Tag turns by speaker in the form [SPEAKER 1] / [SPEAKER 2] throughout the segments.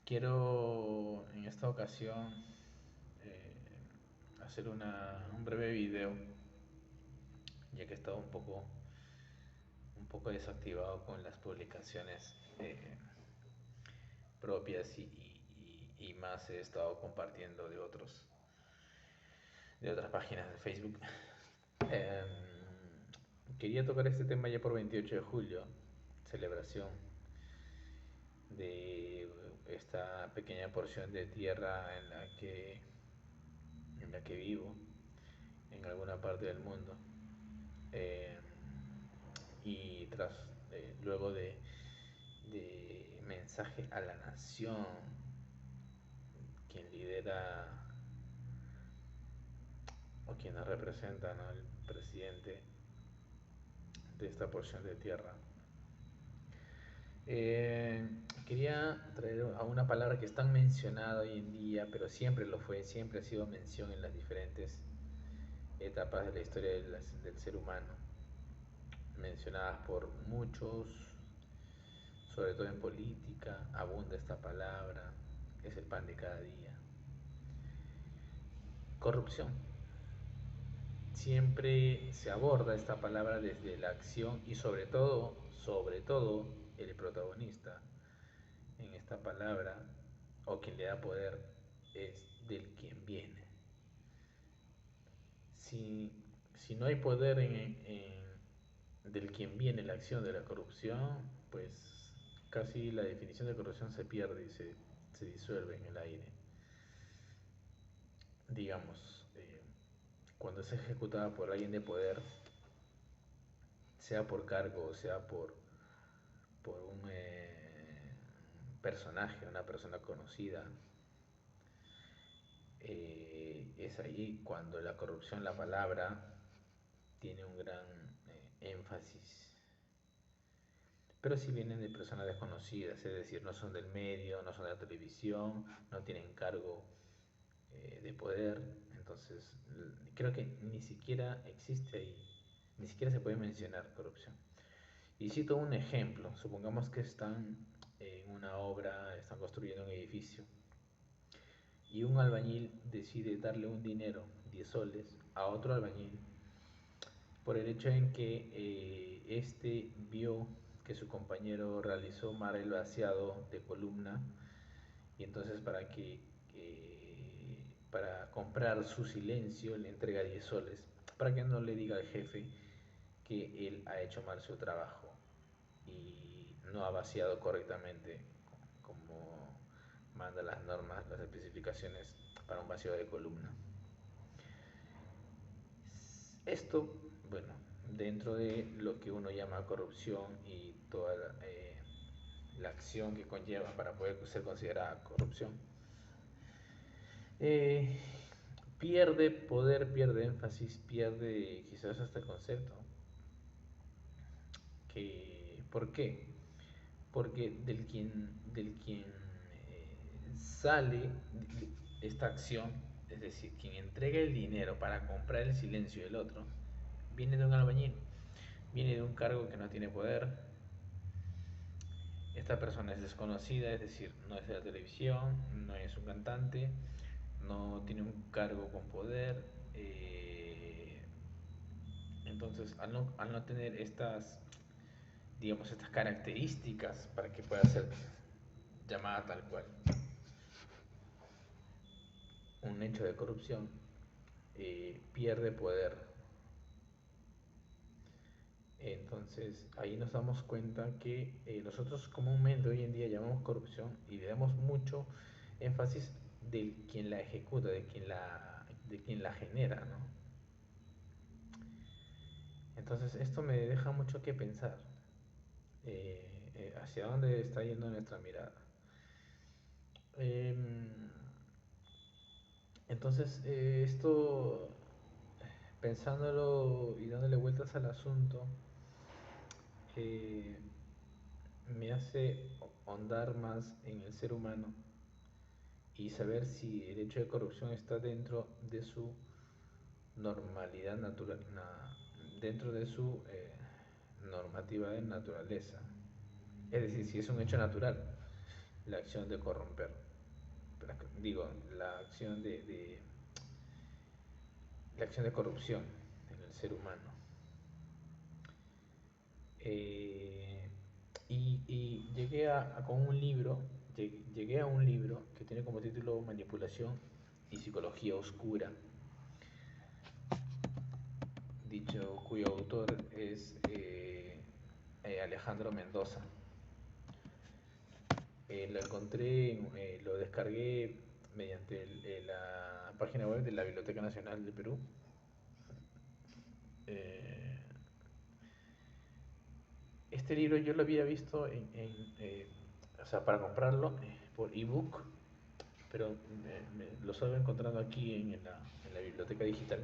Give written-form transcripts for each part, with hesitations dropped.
[SPEAKER 1] Quiero en esta ocasión hacer un breve video, ya que he estado un poco desactivado con las publicaciones propias y más he estado compartiendo de otras páginas de Facebook. Em, Quería tocar este tema ya por 28 de julio, celebración de esta pequeña porción de tierra en la que vivo, en alguna parte del mundo. Eh, y luego de mensaje a la nación, quien lidera o quien nos representa, ¿no? El presidente de esta porción de tierra. Eh, Quería traer a una palabra que es tan mencionada hoy en día, pero siempre lo fue, siempre ha sido mención en las diferentes etapas de la historia del ser humano, mencionadas por muchos, sobre todo en política, abunda esta palabra, es el pan de cada día. Corrupción. Siempre se aborda esta palabra desde la acción y sobre todo, el protagonista en esta palabra o quien le da poder es del quien viene. Si no hay poder del quien viene la acción de la corrupción, pues casi la definición de corrupción se pierde y se disuelve en el aire. Digamos, cuando es ejecutada por alguien de poder, sea por cargo o sea por un personaje, una persona conocida, es ahí cuando la corrupción, la palabra, tiene un gran énfasis. Pero si vienen de personas desconocidas, es decir, no son del medio, no son de la televisión, no tienen cargo de poder, entonces creo que ni siquiera existe ahí, ni siquiera se puede mencionar corrupción. Y cito un ejemplo, supongamos que están en una obra, están construyendo un edificio y un albañil decide darle un dinero, 10 soles, a otro albañil por el hecho en que este vio que su compañero realizó mal el vaciado de columna y entonces para comprar su silencio le entrega 10 soles para que no le diga al jefe que él ha hecho mal su trabajo y no ha vaciado correctamente como manda las normas, las especificaciones para un vacío de columna. Esto, bueno, dentro de lo que uno llama corrupción y toda la acción que conlleva para poder ser considerada corrupción, eh, pierde poder, pierde énfasis, pierde quizás hasta el concepto. ¿Por qué? Porque del quien sale esta acción, es decir, quien entrega el dinero para comprar el silencio del otro, viene de un albañil, viene de un cargo que no tiene poder. Esta persona es desconocida, es decir, no es de la televisión, no es un cantante, no tiene un cargo con poder. Entonces, al no tener digamos, estas características para que pueda ser llamada tal cual un hecho de corrupción, pierde poder. Entonces ahí nos damos cuenta que nosotros comúnmente hoy en día llamamos corrupción y le damos mucho énfasis de quien la ejecuta, de quien la genera, ¿no? Entonces esto me deja mucho que pensar hacia dónde está yendo nuestra mirada. Em, entonces esto, pensándolo y dándole vueltas al asunto, eh, me hace ahondar más en el ser humano y saber si el hecho de corrupción está dentro de su normalidad natural, dentro de su normativa de naturaleza. Es decir, si es un hecho natural. la acción de corromper. Digo, la acción de corrupción en el ser humano. Eh, y con un libro, llegué a un libro que tiene como título Manipulación y Psicología Oscura, cuyo autor es Alejandro Mendoza. Lo encontré, lo descargué mediante la página web de la Biblioteca Nacional del Perú. Eh, este libro yo lo había visto o sea, para comprarlo por ebook, pero lo estaba encontrando aquí en la biblioteca digital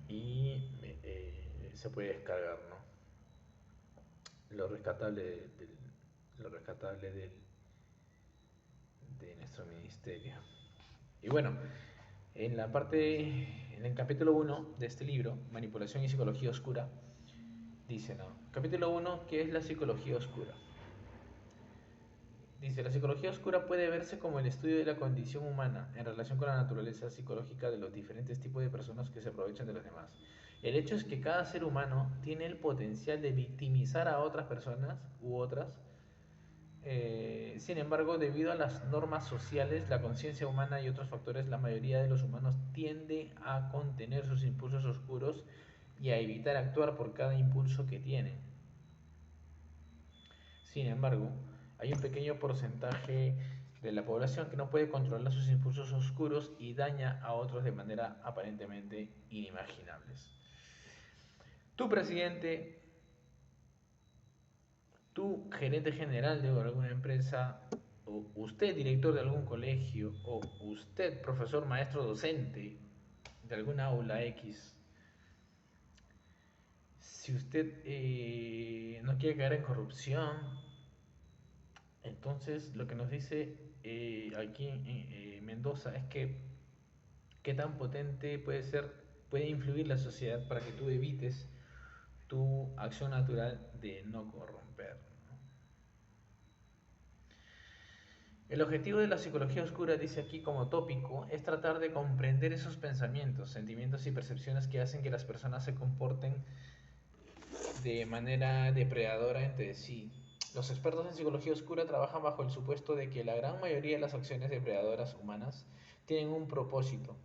[SPEAKER 1] y se puede descargar, ¿no? Lo rescatable lo rescatable de nuestro ministerio. Y bueno, en el capítulo 1 de este libro, Manipulación y Psicología Oscura, dice, ¿no? Capítulo 1, ¿qué es la psicología oscura? Dice, la psicología oscura puede verse como el estudio de la condición humana en relación con la naturaleza psicológica de los diferentes tipos de personas que se aprovechan de los demás. El hecho es que cada ser humano tiene el potencial de victimizar a otras personas u otras. Sin embargo, debido a las normas sociales, la conciencia humana y otros factores, la mayoría de los humanos tiende a contener sus impulsos oscuros y a evitar actuar por cada impulso que tienen. Sin embargo, hay un pequeño porcentaje de la población que no puede controlar sus impulsos oscuros y daña a otros de manera aparentemente inimaginables. Tu presidente, tu gerente general de alguna empresa, o usted director de algún colegio, o usted profesor maestro docente de alguna aula X, si usted no quiere caer en corrupción, entonces lo que nos dice aquí en Mendoza es que qué tan potente puede influir la sociedad para que tú evites tu acción natural de no corromper. El objetivo de la psicología oscura, dice aquí como tópico, es tratar de comprender esos pensamientos, sentimientos y percepciones que hacen que las personas se comporten de manera depredadora entre sí. Los expertos en psicología oscura trabajan bajo el supuesto de que la gran mayoría de las acciones depredadoras humanas tienen un propósito.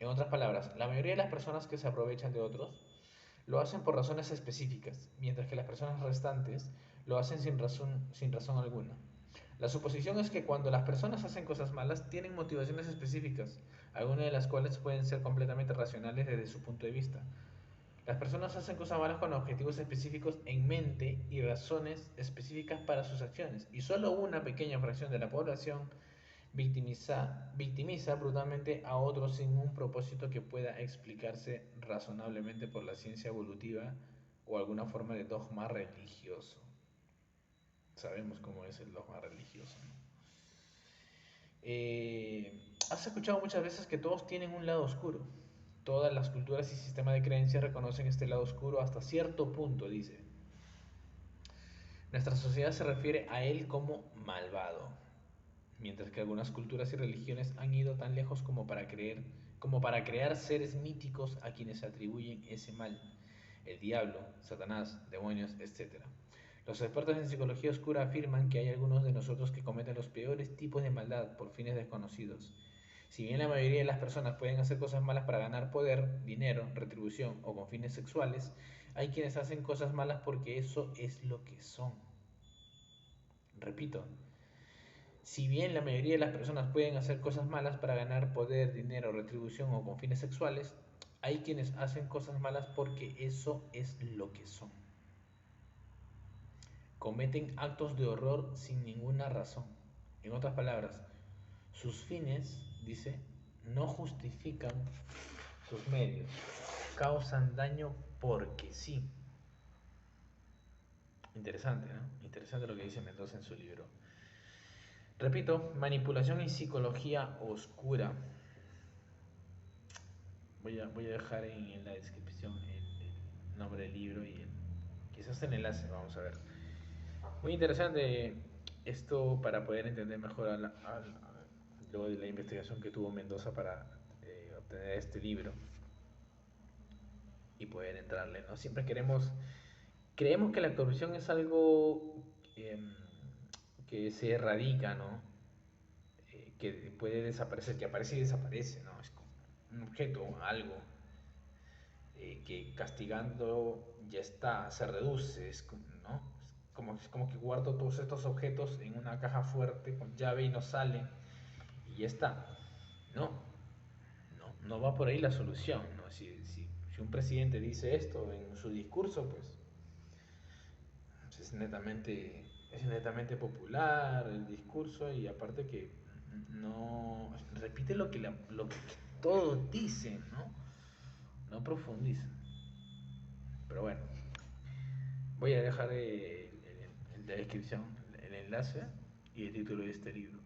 [SPEAKER 1] En otras palabras, la mayoría de las personas que se aprovechan de otros lo hacen por razones específicas, mientras que las personas restantes lo hacen sin razón alguna. La suposición es que cuando las personas hacen cosas malas tienen motivaciones específicas, algunas de las cuales pueden ser completamente racionales desde su punto de vista. Las personas hacen cosas malas con objetivos específicos en mente y razones específicas para sus acciones, y solo una pequeña fracción de la población victimiza brutalmente a otros sin un propósito que pueda explicarse razonablemente por la ciencia evolutiva o alguna forma de dogma religioso. Sabemos cómo es el dogma religioso, ¿no? Has escuchado muchas veces que todos tienen un lado oscuro. Todas las culturas y sistemas de creencias reconocen este lado oscuro hasta cierto punto, dice. Nuestra sociedad se refiere a él como malvado, mientras que algunas culturas y religiones han ido tan lejos como para crear seres míticos a quienes se atribuyen ese mal: el diablo, Satanás, demonios, etc. Los expertos en psicología oscura afirman que hay algunos de nosotros que cometen los peores tipos de maldad por fines desconocidos. Si bien la mayoría de las personas pueden hacer cosas malas para ganar poder, dinero, retribución o con fines sexuales, hay quienes hacen cosas malas porque eso es lo que son. Repito, si bien la mayoría de las personas pueden hacer cosas malas para ganar poder, dinero, retribución o con fines sexuales, hay quienes hacen cosas malas porque eso es lo que son. Cometen actos de horror sin ninguna razón. En otras palabras, sus fines, dice, no justifican sus medios. Causan daño porque sí. Interesante, ¿no? Interesante lo que dice Mendoza en su libro. Repito, manipulación y psicología oscura. Voy a dejar en la descripción el nombre del libro y quizás el enlace, vamos a ver. Muy interesante esto para poder entender mejor luego de la investigación que tuvo Mendoza para obtener este libro y poder entrarle, ¿no? Siempre creemos que la corrupción es algo que se erradica, ¿no? Que puede desaparecer, que aparece y desaparece, ¿no? Es como un objeto, algo, que castigando ya está, se reduce, ¿no? Es como que guardo todos estos objetos en una caja fuerte con llave y no salen y ya está. No, no va por ahí la solución, ¿no? Si un presidente dice esto en su discurso, pues es netamente popular el discurso y aparte que no repite lo que todos dicen, ¿no? No profundiza. Pero bueno, voy a dejar en la descripción el enlace y el título de este libro.